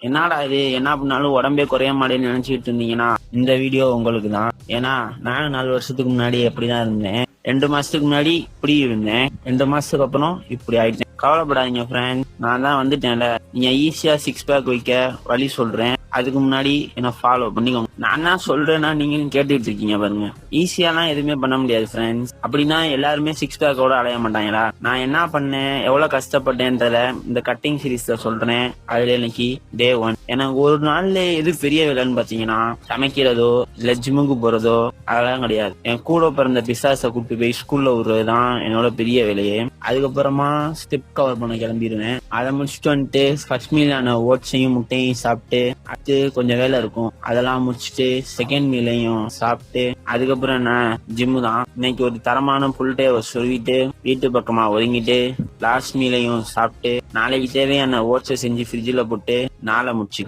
என்னடா இது என்ன பண்ணாலும் உடம்பே குறைய மாட்டேன்னு நினைச்சிட்டு இருந்தீங்கன்னா இந்த வீடியோ உங்களுக்கு தான். ஏன்னா நான் 4 வருஷத்துக்கு முன்னாடி எப்படிதான் இருந்தேன், 2 மாசத்துக்கு முன்னாடி இப்படி இருந்தேன், 2 மாசத்துக்கு அப்புறம் இப்படி ஆயிட்டேன். கவலைப்படாதீங்க ஃப்ரெண்ட், நான் தான் வந்துட்டேன்ல. நீங்க ஈஸியா 6 பேக் வைக்க வழி சொல்றேன், அதுக்கு முன்னாடி என்ன ஃபாலோ பண்ணிக்கோங்க. நான் தான் சொல்றேன்னா நீங்களும் கேட்டுட்டு இருக்கீங்க பாருங்க. ஈஸியாலாம் எதுவுமே பண்ண முடியாது ஃப்ரெண்ட்ஸ். அப்படின்னா எல்லாருமே 6 பேக்கோட அலைய மாட்டாங்களா? நான் என்ன பண்ணேன், எவ்வளவு கஷ்டப்பட்டேன்றத இந்த கட்டிங் சீரீஸ்ல சொல்றேன். அதுல இன்னைக்கு டே 1. எனக்கு ஒரு நாள்ல எது பெரிய வேலைன்னு பாத்தீங்கன்னா சமைக்கிறதோ இல்ல ஜிம்முக்கு போறதோ அதெல்லாம் கிடையாது. என் கூட பிறந்த பிசாசை கூப்பிட்டு போய் ஸ்கூல்ல விடுறதுதான் என்னோட பெரிய வேலையே. அதுக்கப்புறமா ஸ்டெப் கவர் பண்ண கிளம்பிடுவேன். அதை முடிச்சுட்டு வந்துட்டு ஃபர்ஸ்ட் மீலான ஓட்ஸையும் முட்டையும் சாப்பிட்டு அடுத்து கொஞ்சம் வேலை இருக்கும், அதெல்லாம் முடிச்சுட்டு செகண்ட் மீலையும் சாப்பிட்டு அதுக்கப்புறம் என்ன ஜிம்மு தான். இன்னைக்கு ஒரு தரமான ஃபுல் டே சொல்லிட்டு வீட்டு பக்கமா ஒதுங்கிட்டு லாஸ்ட் மீலையும் சாப்பிட்டு நாளைக்கு தேவையான ஓட்ஸை செஞ்சு ஃப்ரிட்ஜில் போட்டு நாளை முடிச்சுக்கிறேன்.